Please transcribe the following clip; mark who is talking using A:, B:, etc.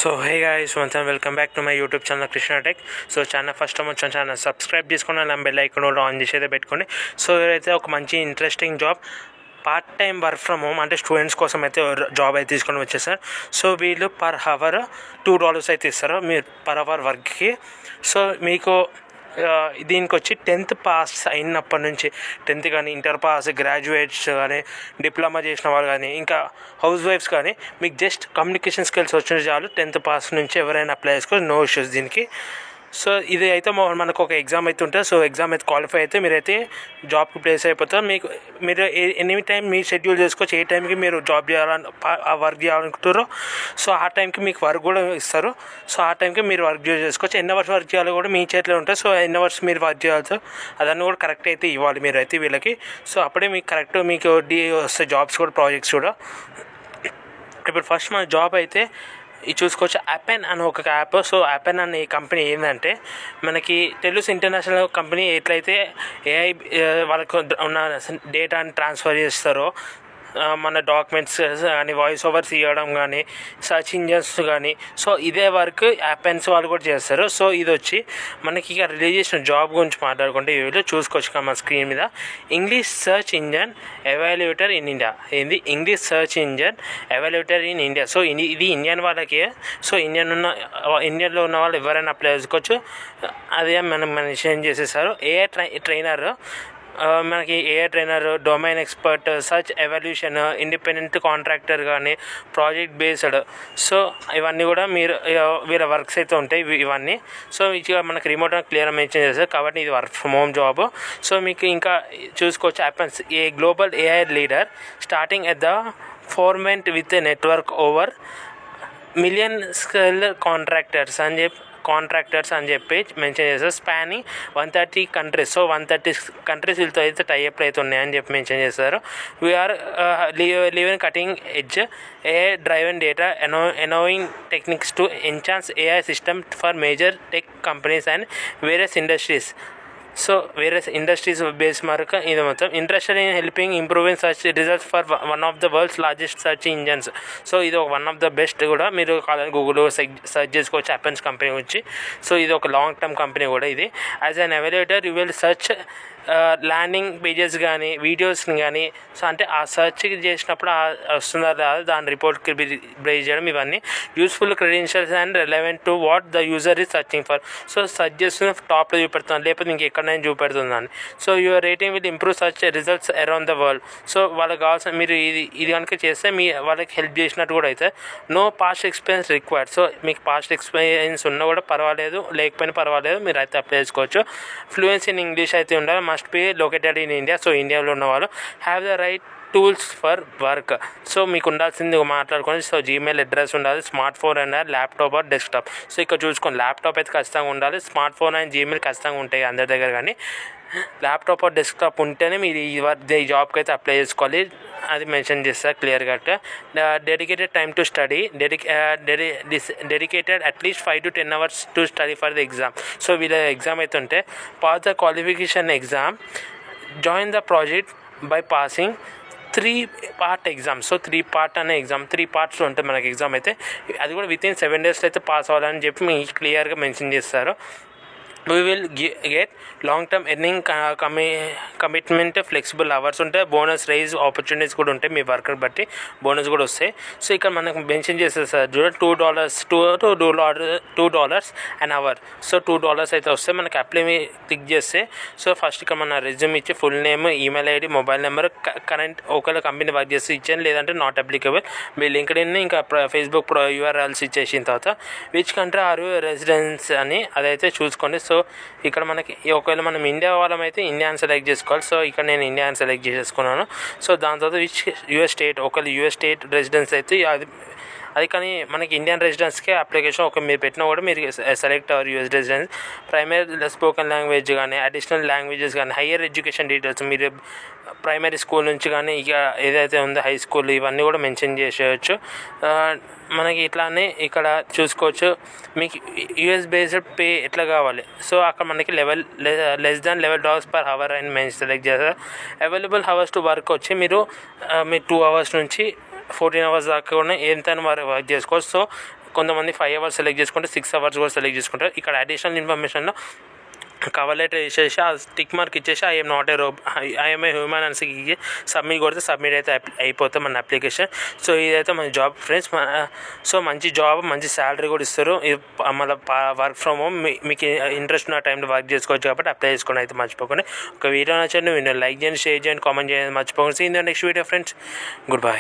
A: So hey guys, once and welcome back to my YouTube channel Krishna tech. So channel first time వచ్చిన channel subscribe చేసుకుని నా bell icon కూడా on చేసేదే పెట్టుకోండి. So ఇదైతే ఒక మంచి interesting job, part time work from home, అంటే స్టూడెంట్స్ కోసం అయితే జాబ్ అయితే తీసుకొని వచ్చేసారు. సో వీళ్ళు పర్ అవర్ $2 అయితే ఇస్తారు మీరు పర్ అవర్ వర్క్కి. సో మీకు దీనికి వచ్చి 10th పాస్ అయినప్పటి నుంచి 10th కానీ ఇంటర్ పాస్, గ్రాడ్యుయేట్స్ కానీ, డిప్లొమా చేసిన వాళ్ళు కానీ, ఇంకా హౌస్ వైఫ్స్ కానీ మీకు జస్ట్ కమ్యూనికేషన్ స్కిల్స్ వచ్చిన చాలు 10th పాస్ నుంచి ఎవరైనా అప్లై చేసుకోవచ్చు, నో ఇష్యూస్ దీనికి. సో ఇది అయితే మనకు ఒక ఎగ్జామ్ అయితే ఉంటుంది. సో ఎగ్జామ్ అయితే క్వాలిఫై అయితే మీరైతే జాబ్కి ప్లేస్ అయిపోతారు. మీరు ఎనీ టైం మీ షెడ్యూల్ చేసుకోవచ్చు, ఏ టైంకి మీరు జాబ్ చేయాలని వర్క్ చేయాలనుకుంటారో సో ఆ టైంకి మీకు వర్క్ కూడా ఇస్తారు. సో ఆ టైంకి మీరు వర్క్ చేసుకోవచ్చు. ఎన్ని అవర్స్ వర్క్ చేయాలో కూడా మీ చేతిలో ఉంటుంది. సో ఎన్ని అవర్స్ మీరు వర్క్ చేయాలి అదన్నీ కూడా కరెక్ట్ అయితే ఇవ్వాలి మీరు అయితే వీళ్ళకి. సో అప్పుడే మీకు కరెక్ట్ మీకు వస్తాయి జాబ్స్ కూడా, ప్రాజెక్ట్స్ కూడా. ఇప్పుడు ఫస్ట్ మన జాబ్ అయితే ఇది చూసుకోవచ్చు, అపెన్ అని ఒక యాప్. సో అపెన్ అనే కంపెనీ ఏంటంటే మనకి తెలుసు ఇంటర్నేషనల్ కంపెనీ. ఎట్లయితే ఏఐ వాళ్ళకు ఉన్న డేటాని ట్రాన్స్ఫర్ చేస్తారో, మన డాక్యుమెంట్స్ కానీ, వాయిస్ ఓవర్స్ ఇవ్వడం కానీ, సర్చ్ ఇంజన్స్ కానీ, సో ఇదే వర్క్ యాపెన్స్ వాళ్ళు కూడా చేస్తారు. సో ఇది వచ్చి మనకి ఇక రిలీజ్ చేసిన జాబ్ గురించి మాట్లాడుకుంటే వీళ్ళు చూసుకోవచ్చు మన స్క్రీన్ మీద, English search engine evaluator in India. ఏంది English search engine evaluator in India. So ఇది ఇండియన్ వాళ్ళకి. సో ఇండియన్లో ఉన్న వాళ్ళు ఎవరైనా అప్లై చేసుకోవచ్చు. అదే మనం మెన్షన్ చేసేసారు. ఏఐ ట్రైనర్, మనకి AI trainer, domain expert, search evaluation, independent contractor కానీ, ప్రాజెక్ట్ బేస్డ్. సో ఇవన్నీ కూడా వీళ్ళ వర్క్స్ అయితే ఉంటాయి ఇవన్నీ. సో ఇక మనకి రిమోట్ క్లియర్ మెన్షన్ చేస్తారు కాబట్టి ఇది work from home job. So మీకు ఇంకా చూసుకోవచ్చు, happens a global AI leader starting at the forefront with a network over million scale contractors అని చెప్పి మెన్షన్ చేస్తారు. Spanning 130 countries. సో 130 కంట్రీస్ వీళ్ళతో అయితే టైఅప్లు అయితే ఉన్నాయని చెప్పి మెన్షన్ చేస్తారు. We're leveraging cutting edge AI driven data annotating techniques to enhance AI system for major tech companies and various industries. So various industries base mark ఇది మొత్తం. Interested in helping improving search results for one of the world's largest search engines. So ఇది ఒక one of the best కూడా. మీరు గూగుల్లో search చేసుకోవచ్చు happens company గురించి. So ఇది ఒక లాంగ్ టర్మ్ కంపెనీ కూడా ఇది. As an evaluator you will search landing pages కానీ, వీడియోస్ని కానీ. సో అంటే ఆ సర్చ్ చేసినప్పుడు వస్తుందా రాదా దాని రిపోర్ట్కి బ్రేక్ చేయడం, ఇవన్నీ useful credentials and relevant to what the user is searching for. So search చేస్తున్న టాప్లో చూపెడుతుంది, లేకపోతే ఇంకెక్కడైనా చూపెడుతుందని. So your rating will improve search results around the world. So వాళ్ళకి కావాల్సిన మీరు ఇది కనుక చేస్తే వాళ్ళకి హెల్ప్ చేసినట్టు కూడా అయితే. No past experience required. So మీకు పాస్ట్ ఎక్స్పీరియన్స్ ఉన్నా కూడా పర్వాలేదు, లేకపోయినా పర్వాలేదు, మీరు అయితే అప్లై చేసుకోవచ్చు. ఫ్లూయెన్సీ ఇన్ ఇంగ్లీష్ అయితే ఉండాలి. Must be located in India. So ఇండియాలో ఉన్న వాళ్ళు have the right tools for work. So మీకు ఉండాల్సింది మాట్లాడుకోండి. సో జీమెయిల్ అడ్రస్ ఉండాలి, smart phone and laptop or desktop. So ఇక్కడ చూసుకోండి, ల్యాప్టాప్ అయితే ఖచ్చితంగా ఉండాలి, స్మార్ట్ ఫోన్ అండ్ జీమెయిల్ ఖచ్చితంగా ఉంటాయి అందరి దగ్గర. కానీ ల్యాప్టాప్ ఆర్ డెస్క్టాప్ ఉంటేనే మీరు ఈ జాబ్కి అయితే అప్లై చేసుకోవాలి, అది మెన్షన్ చేస్తారు clear cut. Dedicated time to study, dedicated at least 5 to 10 hours to study for the exam. So వీళ్ళ ఎగ్జామ్ అయితే ఉంటే pass the qualification exam, join the project by passing 3-part exam. So 3-part అనే exam, 3 parts ఉంటుంది మనకి exam అయితే. అది కూడా with in 7 days అయితే పాస్ అవ్వాలని చెప్పి మీకు క్లియర్గా మెన్షన్ చేస్తారు. we will get long term earning commitment, flexible hours ఉంటాయి, బోనస్ రైజ్ ఆపర్చునిటీస్ కూడా ఉంటాయి, మీ వర్కర్ బట్టి బోనస్ కూడా వస్తాయి. సో ఇక్కడ మనకు మెన్షన్ చేస్తారు సార్ చూడండి, $2 an hour. సో $2 అయితే వస్తాయి. మనకి అప్లై క్లిక్ చేస్తే సో ఫస్ట్ ఇక్కడ మన రెజ్యూమ్ ఇచ్చి full name, email ID, mobile number, current ఒకవేళ కంపెనీ వర్క్ చేస్తే ఇచ్చాను, లేదంటే నాట్ అప్లికబుల్. మీ లింక్డ్ఇన్ ఇంకా ఫేస్బుక్ URLs ఇచ్చేసిన తర్వాత which country are you residence అని అదైతే చూసుకోండి. సో ఇక్కడ మనకి ఒకవేళ మనం ఇండియా వాళ్ళమైతే ఇండియాని సెలెక్ట్ చేసుకోవాలి. సో ఇక్కడ నేను ఇండియాని సెలెక్ట్ చేసేసుకున్నాను. సో దాని తర్వాత విచ్ యుఎస్ స్టేట్, ఒకవేళ యుఎస్ స్టేట్ రెసిడెన్స్ అయితే అది కానీ మనకి ఇండియన్ రెసిడెన్స్కే అప్లికేషన్ ఒక మీరు పెట్టినా కూడా మీరు select our US residence. Primary spoken language కానీ, అడిషనల్ లాంగ్వేజెస్ కానీ, హయ్యర్ ఎడ్యుకేషన్ డీటెయిల్స్ మీరు ప్రైమరీ స్కూల్ నుంచి కానీ ఇక ఏదైతే ఉందో హై స్కూల్, ఇవన్నీ కూడా మెన్షన్ చేసేయచ్చు. మనకి ఇట్లానే ఇక్కడ చూసుకోవచ్చు మీకు యూఎస్ బేస్డ్ పే ఎట్లా కావాలి. సో అక్కడ మనకి లెస్ దాన్ $11 per hour అని మేము సెలెక్ట్ చేస్తారు. అవైలబుల్ అవర్స్ టు వర్క్ వచ్చి మీరు 2 hours నుంచి 14 hours దాకా కూడా ఎంతైనా వర్క్ చేసుకోవచ్చు. సో కొంతమంది 5 hours సెలెక్ట్ చేసుకుంటే 6 hours కూడా సెలెక్ట్ చేసుకుంటారు. ఇక్కడ అడిషనల్ ఇన్ఫర్మేషన్లో కవర్ లెటర్ వేసేసి ఆ టిక్ మార్క్ ఇచ్చేసి I'm not a I'm a human అని సబ్మిట్ కొడితే సబ్మిట్ అయితే అయిపోతుంది మన అప్లికేషన్. సో ఇదైతే మన జాబ్ ఫ్రెండ్స్. సో మంచి జాబ్, మంచి శాలరీ కూడా ఇస్తారు. మళ్ళీ వర్క్ ఫ్రమ్ హోమ్. మీకు ఇంట్రెస్ట్ ఉన్న టైంలో వర్క్ చేసుకోవచ్చు కాబట్టి అప్లై చేసుకోండి అయితే మర్చిపోకండి. ఒక వీడియో నచ్చండి, వీడియో లైక్ చేయండి, షేర్ చేయండి, కామెంట్ చేయండి మర్చిపోకండి. See in the next video friends. Good by.